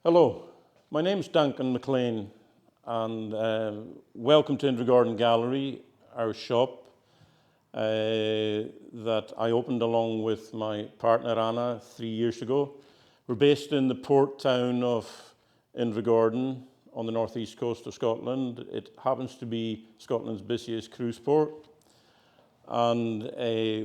Hello, my name is Duncan Maclean and welcome to Invergordon Gallery, our shop that I opened along with my partner Anna 3 years ago. We're based in the port town of Invergordon on the northeast coast of Scotland. It happens to be Scotland's busiest cruise port, and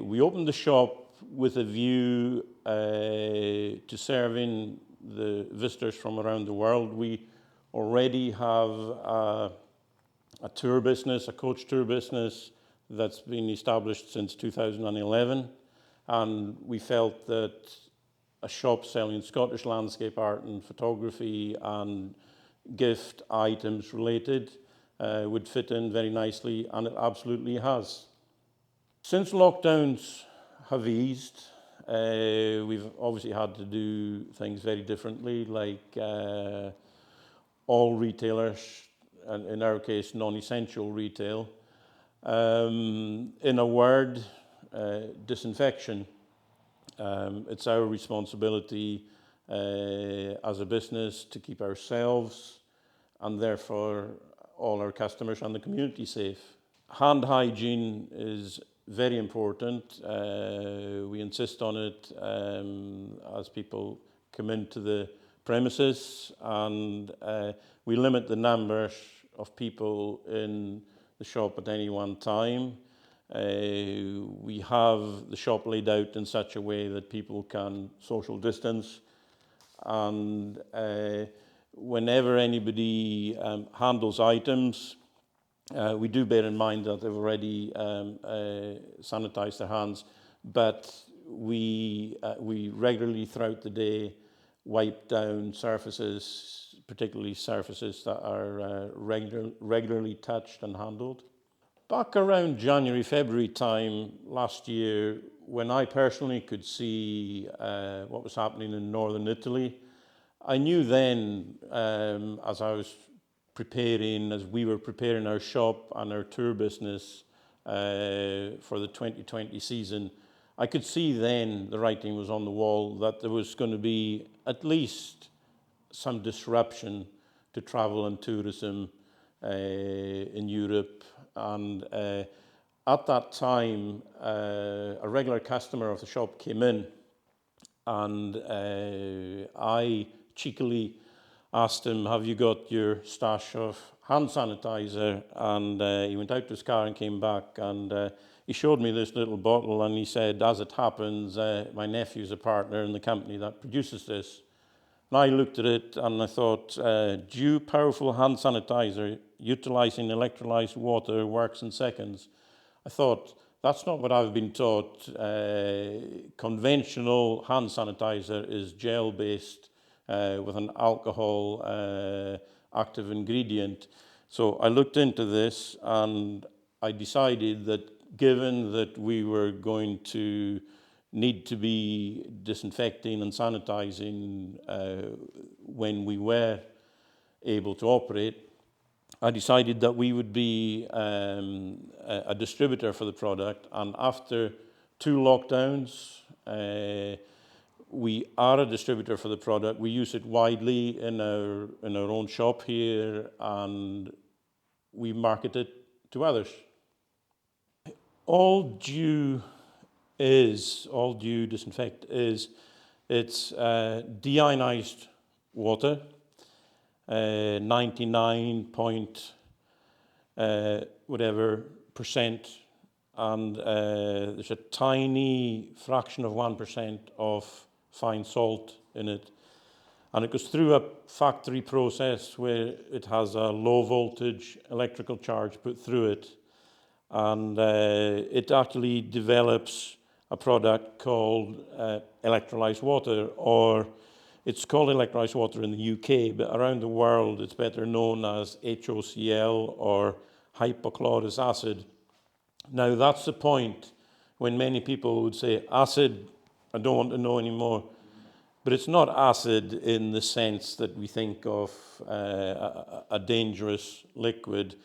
we opened the shop with a view to serving the visitors from around the world. We already have a tour business, a coach tour business that's been established since 2011, and we felt that a shop selling Scottish landscape art and photography and gift items related would fit in very nicely, and it absolutely has. Since lockdowns have eased, we've obviously had to do things very differently, like all retailers, and in our case, non-essential retail. In a word, disinfection. It's our responsibility as a business to keep ourselves and therefore all our customers and the community safe. Hand hygiene is very important. We insist on it as people come into the premises, and we limit the numbers of people in the shop at any one time. We have the shop laid out in such a way that people can social distance, and whenever anybody handles items, we do bear in mind that they've already sanitized their hands, but we regularly throughout the day wipe down surfaces, particularly surfaces that are regularly touched and handled. Back around January, February time last year, when I personally could see what was happening in northern Italy, I knew then, as we were preparing our shop and our tour business for the 2020 season, I could see then the writing was on the wall that there was going to be at least some disruption to travel and tourism in Europe. And at that time, a regular customer of the shop came in, and I cheekily asked him, "Have you got your stash of hand sanitizer?" And he went out to his car and came back, and he showed me this little bottle, and he said, "As it happens, my nephew's a partner in the company that produces this." And I looked at it and I thought, Dew powerful hand sanitizer utilizing electrolyzed water works in seconds. I thought, that's not what I've been taught. Conventional hand sanitizer is gel-based with an alcohol active ingredient. So I looked into this, and I decided that given that we were going to need to be disinfecting and sanitizing when we were able to operate, I decided that we would be a distributor for the product. And after 2 lockdowns, we are a distributor for the product. We use it widely in our own shop here, and we market it to others. All Dew Disinfect is, it's deionized water, 99% and there's a tiny fraction of 1% of fine salt in it, and it goes through a factory process where it has a low voltage electrical charge put through it, and it actually develops a product called electrolyzed water, or it's called electrolyzed water in the UK, but around the world it's better known as HOCl, or hypochlorous acid. Now that's the point when many people would say, acid, I don't want to know anymore. But it's not acid in the sense that we think of a dangerous liquid.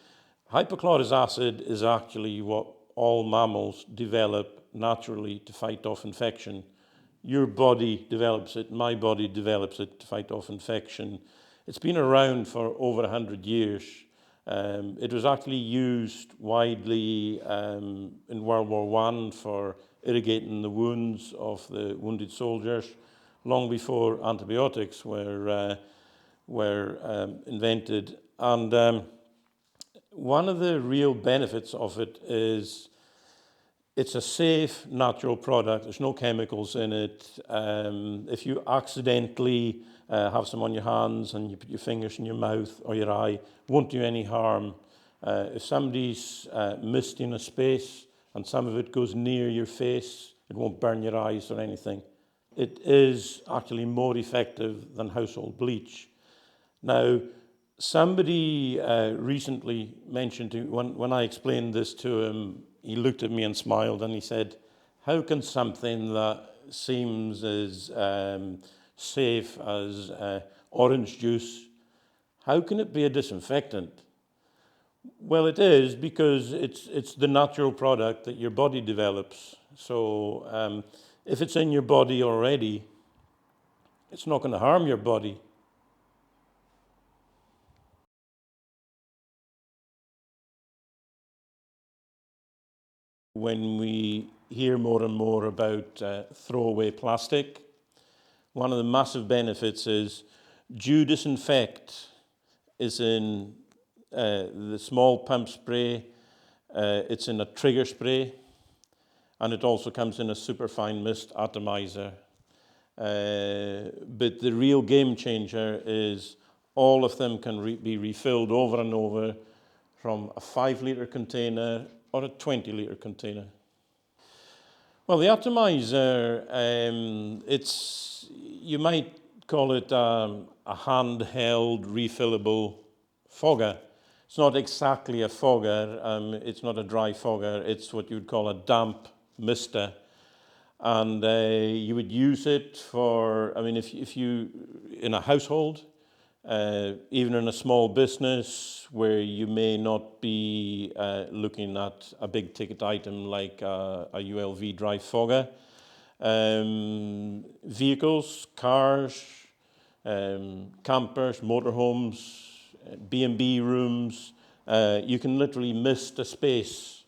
Hypochlorous acid is actually what all mammals develop naturally to fight off infection. your body develops it, my body develops it to fight off infection. It's been around for over 100 years. It was actually used widely in World War I for irrigating the wounds of the wounded soldiers, long before antibiotics were invented. And one of the real benefits of it is it's a safe, natural product. There's no chemicals in it. If you accidentally have some on your hands and you put your fingers in your mouth or your eye, won't do any harm. If somebody's misting a space and some of it goes near your face, it won't burn your eyes or anything. It is actually more effective than household bleach. Now, somebody recently mentioned to when I explained this to him, he looked at me and smiled and he said, "How can something that seems as safe as orange juice, how can it be a disinfectant?" Well, it is, because it's the natural product that your body develops. So if it's in your body already, it's not going to harm your body. When we hear more and more about throwaway plastic, one of the massive benefits is Dew Disinfect is in the small pump spray, it's in a trigger spray, and it also comes in a superfine mist atomizer. But the real game changer is all of them can be refilled over and over from a 5-litre container or a 20-litre container. Well, the atomizer, you might call it a handheld refillable fogger. It's not exactly a fogger, it's not a dry fogger, it's what you'd call a damp mister. And you would use it for, if you, in a household, even in a small business where you may not be looking at a big ticket item like a ULV dry fogger, vehicles, cars, campers, motorhomes, B&B rooms, you can literally mist a space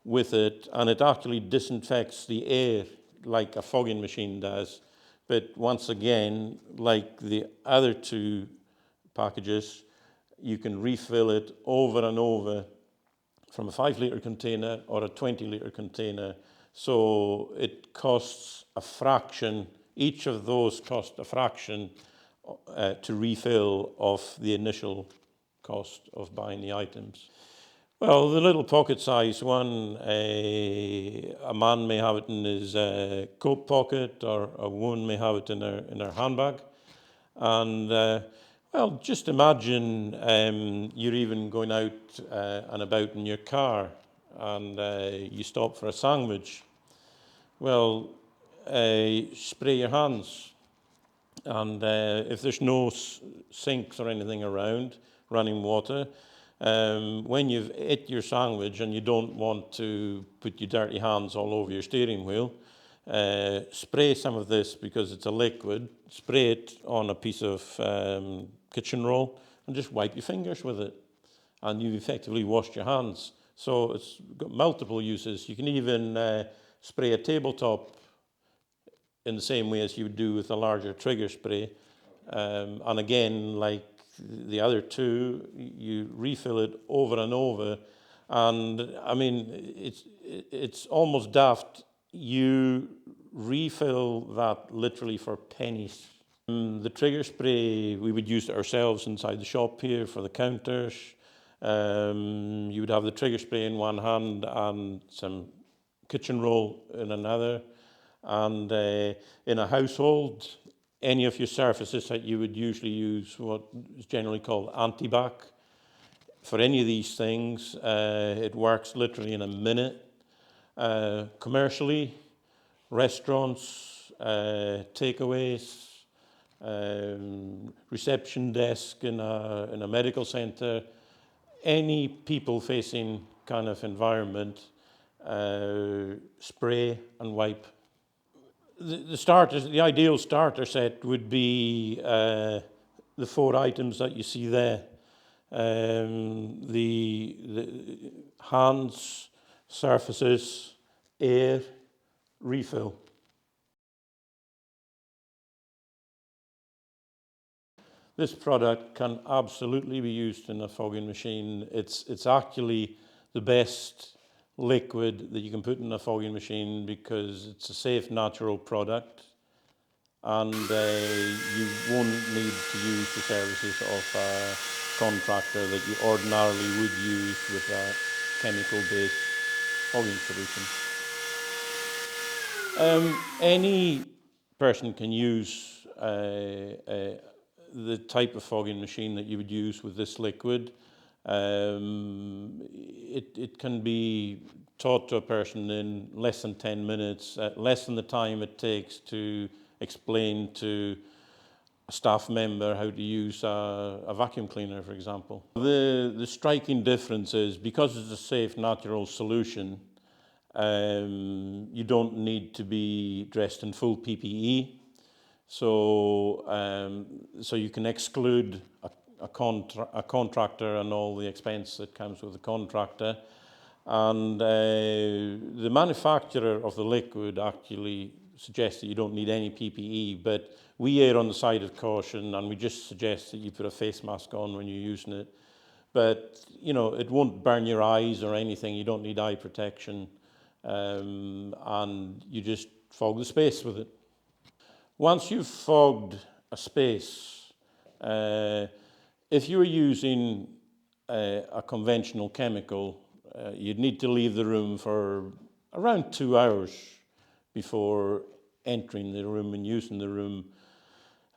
with it, and it actually disinfects the air like a fogging machine does. But once again, like the other two packages, you can refill it over and over from a 5-litre container or a 20-litre container. So it costs a fraction, each of those cost a fraction to refill of the initial cost of buying the items. Well, the little pocket-sized one, a man may have it in his coat pocket, or a woman may have it in her handbag. And, well, just imagine you're even going out and about in your car, and you stop for a sandwich. Well, spray your hands. And if there's no sinks or anything around, running water, when you've ate your sandwich and you don't want to put your dirty hands all over your steering wheel, spray some of this, because it's a liquid, spray it on a piece of kitchen roll and just wipe your fingers with it. And you've effectively washed your hands. So it's got multiple uses. You can even spray a tabletop in the same way as you would do with a larger trigger spray. And again, like the other two, you refill it over and over. And I mean, it's almost daft. You refill that literally for pennies. The trigger spray, we would use it ourselves inside the shop here for the counters. You would have the trigger spray in one hand and some kitchen roll in another. And in a household, any of your surfaces that you would usually use what is generally called antibac. For any of these things, it works literally in a minute. Commercially, restaurants, takeaways, reception desk in a medical center, any people-facing kind of environment, spray and wipe. The ideal starter set would be the 4 items that you see there. The hands, surfaces, air, refill. This product can absolutely be used in a fogging machine. It's actually the best liquid that you can put in a fogging machine because it's a safe, natural product, and you won't need to use the services of a contractor that you ordinarily would use with a chemical-based fogging solution. Any person can use the type of fogging machine that you would use with this liquid. It can be taught to a person in less than 10 minutes, less than the time it takes to explain to a staff member how to use a vacuum cleaner, for example. The striking difference is because it's a safe, natural solution, you don't need to be dressed in full PPE. So you can exclude a contractor and all the expense that comes with the contractor. And the manufacturer of the liquid actually suggests that you don't need any PPE, but we err on the side of caution and we just suggest that you put a face mask on when you're using it. But, you know, it won't burn your eyes or anything. You don't need eye protection. And you just fog the space with it. Once you've fogged a space, if you were using a conventional chemical, you'd need to leave the room for around 2 hours before entering the room and using the room.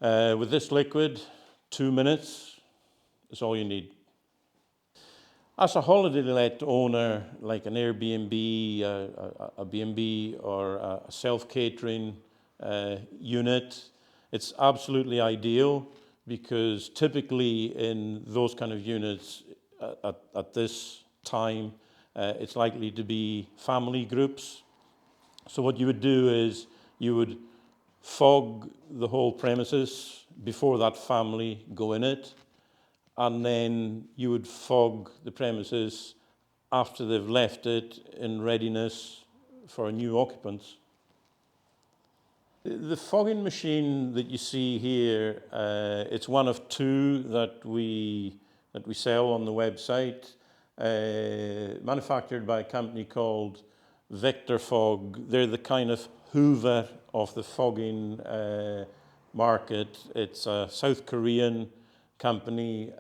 With this liquid, 2 minutes is all you need. As a holiday let owner, like an Airbnb, a B&B, or a self-catering unit, it's absolutely ideal because typically in those kind of units at this time, it's likely to be family groups. So what you would do is you would fog the whole premises before that family go in it, and then you would fog the premises after they've left it in readiness for new occupants. The fogging machine that you see here, it's one of 2 that we sell on the website, manufactured by a company called Vector Fog. They're the kind of Hoover of the fogging market. It's a South Korean company.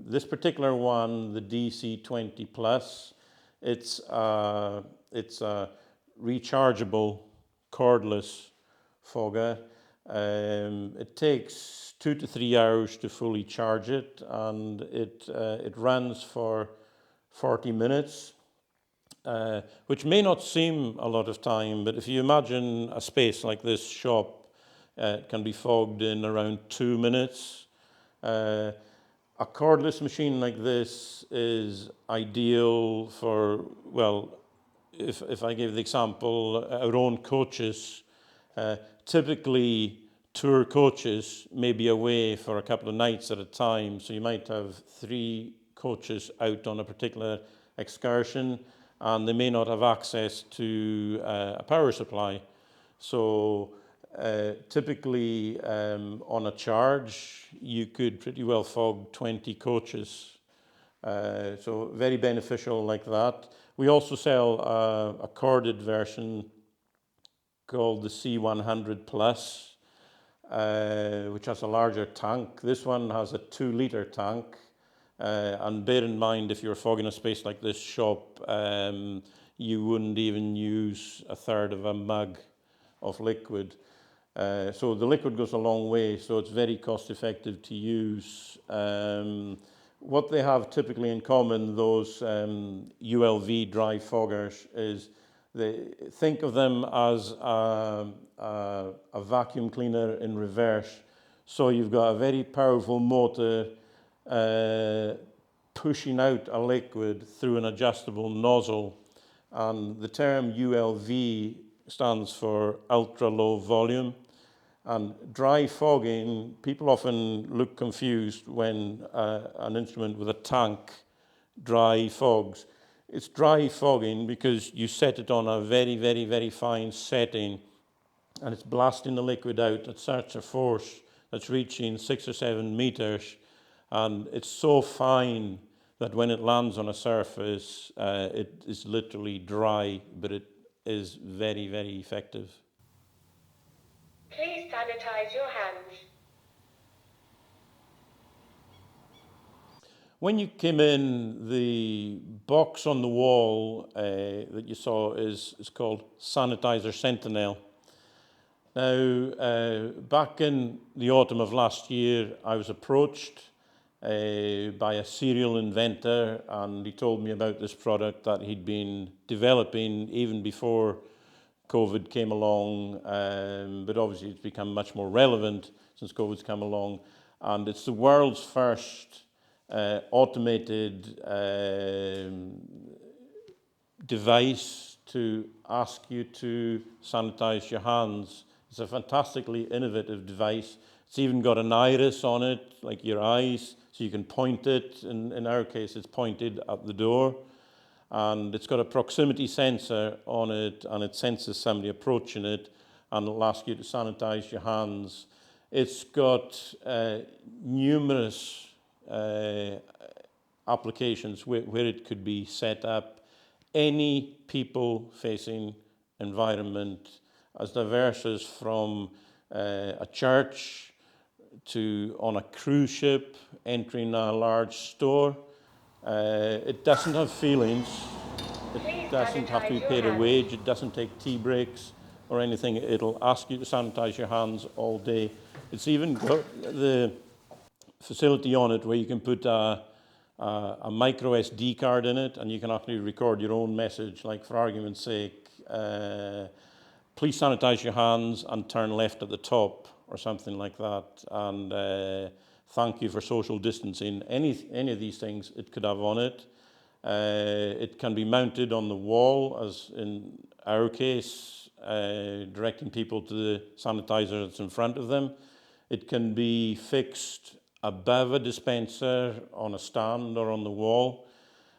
This particular one, the DC20 Plus, it's a rechargeable cordless fogger. It takes 2 to 3 hours to fully charge it, and it runs for 40 minutes, which may not seem a lot of time, but if you imagine a space like this shop, it can be fogged in around 2 minutes. A cordless machine like this is ideal for, well, if I give the example, our own coaches, typically tour coaches may be away for a couple of nights at a time, so you might have 3 coaches out on a particular excursion, and they may not have access to a power supply. So typically on a charge, you could pretty well fog 20 coaches. So very beneficial like that. We also sell a corded version called the C100 Plus, which has a larger tank. This one has a 2-litre tank. And bear in mind, if you're fogging a space like this shop, you wouldn't even use 1/3 of a mug of liquid. So the liquid goes a long way, so it's very cost effective to use. What they have typically in common, those ULV dry foggers, is they think of them as a vacuum cleaner in reverse. So you've got a very powerful motor pushing out a liquid through an adjustable nozzle. And the term ULV stands for ultra low volume. And dry fogging, people often look confused when an instrument with a tank dry fogs. It's dry fogging because you set it on a very, very, very fine setting, and it's blasting the liquid out at such a force that's reaching 6 or 7 meters, and it's so fine that when it lands on a surface, it is literally dry, but it is very, very effective. Please sanitize your hands. When you came in, the box on the wall that you saw is called Sanitizer Sentinel. Now, back in the autumn of last year, I was approached by a serial inventor, and he told me about this product that he'd been developing even before COVID came along, but obviously it's become much more relevant since COVID's come along, and it's the world's first automated device to ask you to sanitize your hands. It's a fantastically innovative device. It's even got an iris on it, like your eyes, so you can point it. In our case, it's pointed at the door. And it's got a proximity sensor on it, and it senses somebody approaching it, and it'll ask you to sanitize your hands. It's got numerous applications where it could be set up. Any people-facing environment, as diverse as from a church to on a cruise ship, entering a large store. It doesn't have feelings. It doesn't have to be paid a wage. It doesn't take tea breaks or anything. It'll ask you to sanitize your hands all day. It's even got the facility on it where you can put a micro SD card in it, and you can actually record your own message, like for argument's sake, please sanitize your hands and turn left at the top, or something like that, and thank you for social distancing. Any of these things it could have on it. It can be mounted on the wall, as in our case, directing people to the sanitizer that's in front of them. It can be fixed above a dispenser on a stand or on the wall.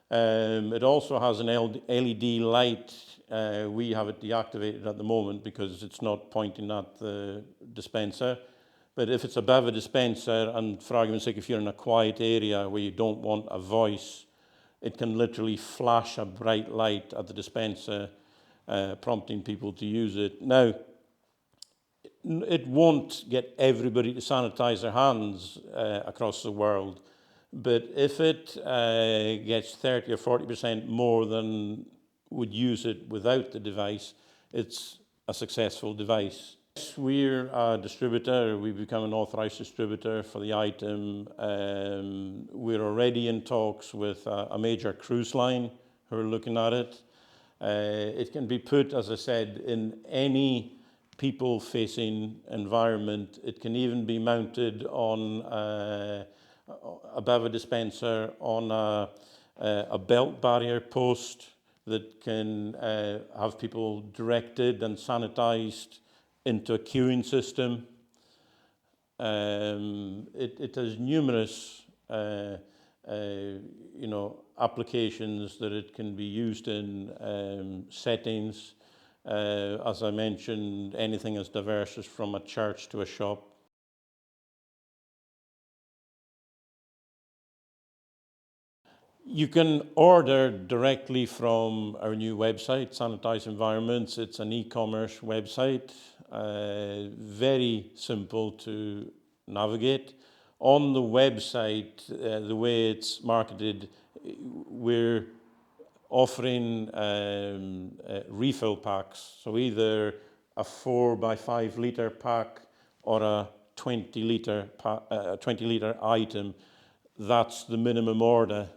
It also has an LED light. We have it deactivated at the moment because it's not pointing at the dispenser. But if it's above a dispenser, and for argument's sake, if you're in a quiet area where you don't want a voice, it can literally flash a bright light at the dispenser, prompting people to use it. Now, it won't get everybody to sanitize their hands across the world, but if it gets 30 or 40% more than would use it without the device, it's a successful device. We're a distributor. We've become an authorized distributor for the item. We're already in talks with a major cruise line who are looking at it. It can be put, as I said, in any people-facing environment. It can even be mounted on above a dispenser on a belt barrier post that can have people directed and sanitized into a queuing system. It has numerous applications that it can be used in, settings. As I mentioned, anything as diverse as from a church to a shop. You can order directly from our new website, Sanitized Environments. It's an e-commerce website, very simple to navigate. On the website, the way it's marketed, we're offering refill packs. So either a 4 by 5 litre pack or a 20 litre item. That's the minimum order.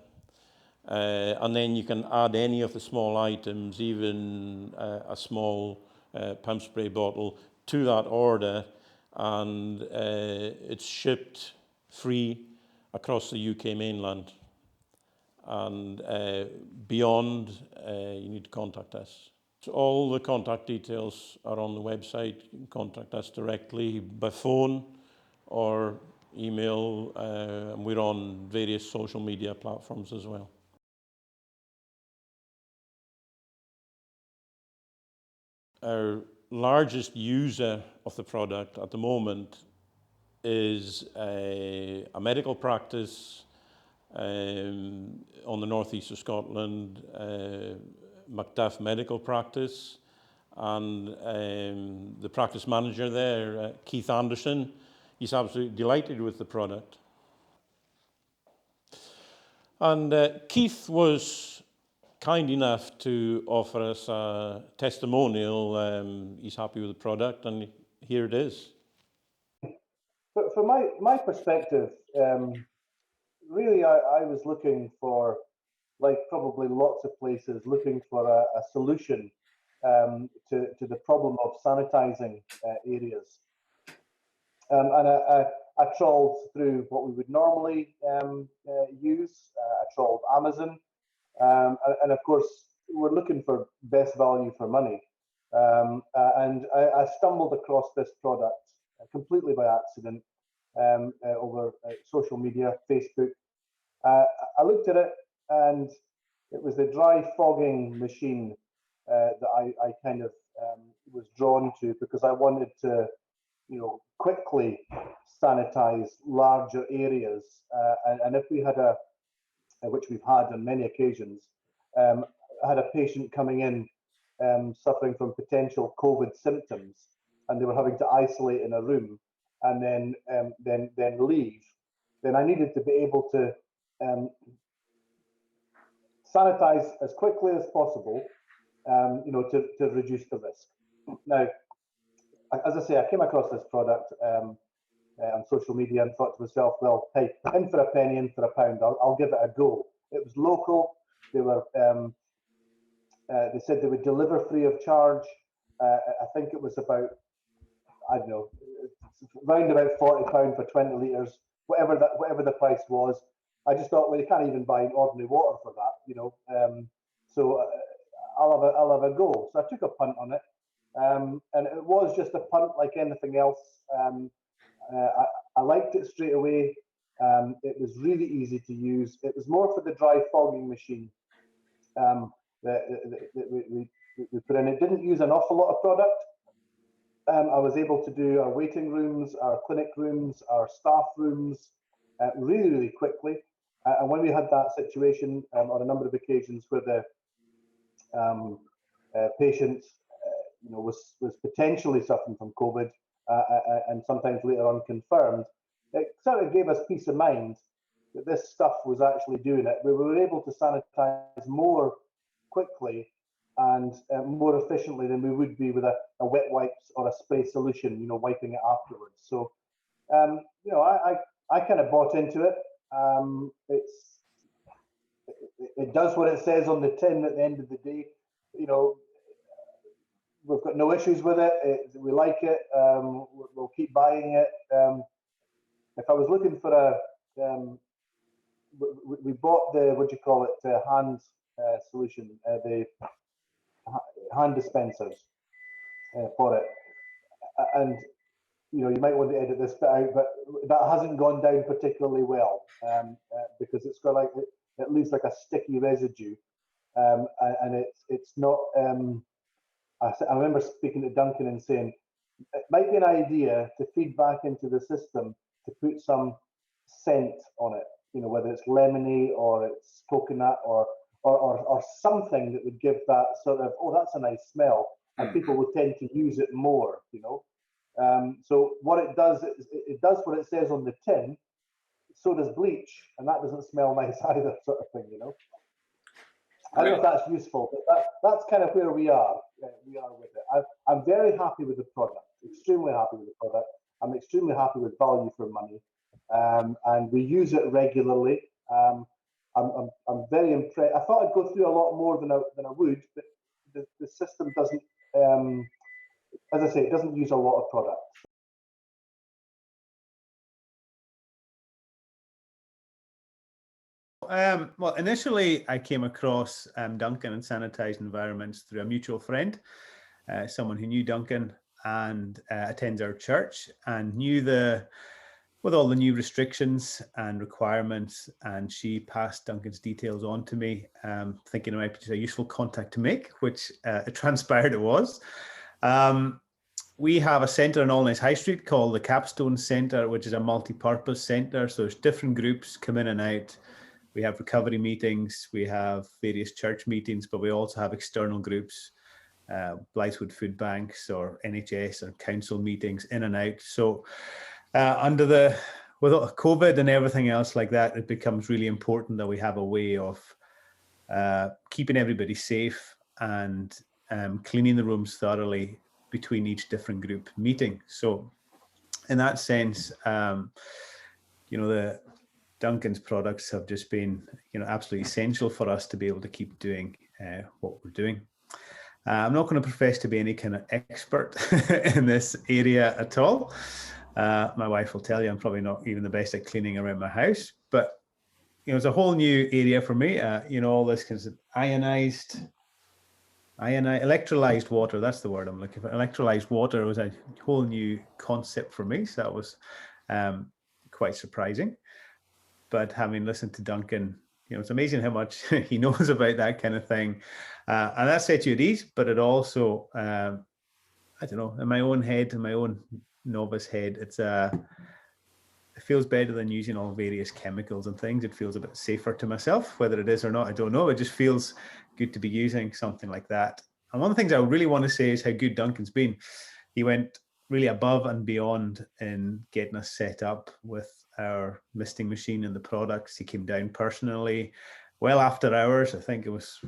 And then you can add any of the small items, even a small pump spray bottle, to that order, and it's shipped free across the UK mainland. And beyond, you need to contact us. All the contact details are on the website. You can contact us directly by phone or email, and we're on various social media platforms as well. Our largest user of the product at the moment is a medical practice on the northeast of Scotland, Macduff Medical Practice, and the practice manager there, Keith Anderson, he's absolutely delighted with the product. And Keith was kind enough to offer us a testimonial. He's happy with the product, and here it is. From my perspective, really I was looking for, like probably lots of places, looking for a solution to the problem of sanitizing areas. And I trawled through what we would normally use. I trawled Amazon, and of course we're looking for best value for money. And I stumbled across this product completely by accident over social media, Facebook. I looked at it, and it was the dry fogging machine that I kind of was drawn to, because I wanted to, quickly sanitize larger areas. And if we had which we've had on many occasions, I had a patient coming in suffering from potential COVID symptoms, and they were having to isolate in a room and then leave, then I needed to be able to sanitize as quickly as possible, to reduce the risk. Now, as I say, I came across this product on social media and thought to myself, well, hey, in for a penny, in for a pound, I'll give it a go. It was local. They were they said they would deliver free of charge. I think it was about, I don't know, round about £40 for 20 litres, whatever the price was. I just thought, well, you can't even buy ordinary water for that, So I'll have a go. So I took a punt on it, and it was just a punt like anything else. I liked it straight away. It was really easy to use. It was more for the dry fogging machine that we put in. It didn't use an awful lot of product. I was able to do our waiting rooms, our clinic rooms, our staff rooms really, really quickly. And when we had that situation on a number of occasions where the patient was potentially suffering from COVID and sometimes later on confirmed, it sort of gave us peace of mind that this stuff was actually doing it. We were able to sanitize more quickly and more efficiently than we would be with a wet wipes or a spray solution, wiping it afterwards. So, I kind of bought into it. It does what it says on the tin at the end of the day. We've got no issues with it. We like it. We'll keep buying it. If I was looking for we bought the, what do you call it, hand solution, the hand dispensers for it. And, you might want to edit this bit out, but that hasn't gone down particularly well because it's got like, it leaves like a sticky residue. And it's not, I remember speaking to Duncan and saying, it might be an idea to feed back into the system to put some scent on it, whether it's lemony or it's coconut or something that would give that sort of, oh, that's a nice smell, and people would tend to use it more, So what it does is it does what it says on the tin. So does bleach, and that doesn't smell nice either, sort of thing, I don't know if that's useful, but that's kind of where we are. We are with it. I'm very happy with the product. Extremely happy with the product. I'm extremely happy with value for money, and we use it regularly. I'm very impressed. I thought I'd go through a lot more than I would, but the system doesn't. As I say, it doesn't use a lot of product. Well, initially I came across Duncan and Sanitized Environments through a mutual friend, someone who knew Duncan and attends our church and knew with all the new restrictions and requirements, and she passed Duncan's details on to me, thinking it might be a useful contact to make, which it transpired it was. We have a centre in Allnice High Street called the Capstone Centre, which is a multi-purpose centre. So there's different groups come in and out. We have recovery meetings, we have various church meetings, but we also have external groups, Blythewood Food Banks or NHS or council meetings in and out. So with COVID and everything else like that, it becomes really important that we have a way of keeping everybody safe and cleaning the rooms thoroughly between each different group meeting. So in that sense, the Duncan's products have just been, absolutely essential for us to be able to keep doing what we're doing. I'm not going to profess to be any kind of expert in this area at all. My wife will tell you I'm probably not even the best at cleaning around my house, but it's a whole new area for me. All this kind of electrolyzed water, that's the word I'm looking for. Electrolyzed water was a whole new concept for me, so that was quite surprising. But having listened to Duncan, it's amazing how much he knows about that kind of thing. And that sets you at ease, but it also, I don't know, in my own head, in my own novice head, it feels better than using all various chemicals and things. It feels a bit safer to myself. Whether it is or not, I don't know. It just feels good to be using something like that. And one of the things I really want to say is how good Duncan's been. He went really above and beyond in getting us set up with our misting machine and the products. He came down personally well after hours. I think it was,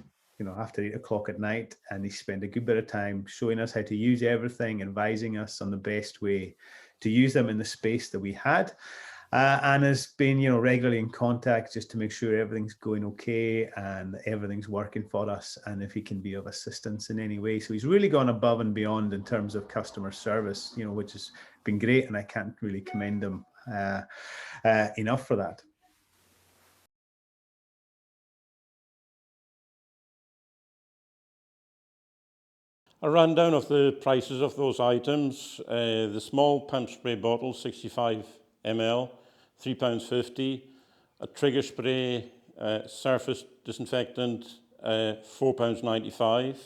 after 8 o'clock at night, and he spent a good bit of time showing us how to use everything, advising us on the best way to use them in the space that we had, and has been, regularly in contact just to make sure everything's going okay and everything's working for us, and if he can be of assistance in any way. So he's really gone above and beyond in terms of customer service, which has been great, and I can't really commend him enough for that. A rundown of the prices of those items. The small pump spray bottle, 65 ml, £3.50. A trigger spray surface disinfectant, £4.95.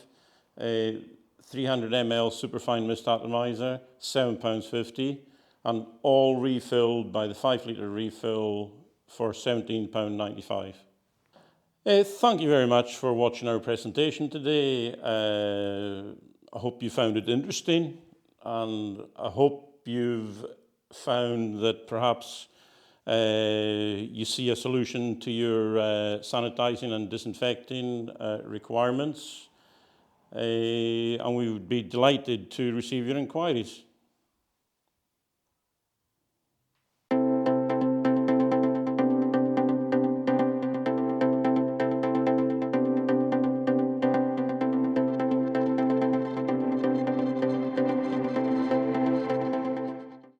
300 ml superfine mist atomizer, £7.50. And all refilled by the 5 litre refill for £17.95. Thank you very much for watching our presentation today. I hope you found it interesting, and I hope you've found that perhaps you see a solution to your sanitizing and disinfecting requirements, and we would be delighted to receive your inquiries.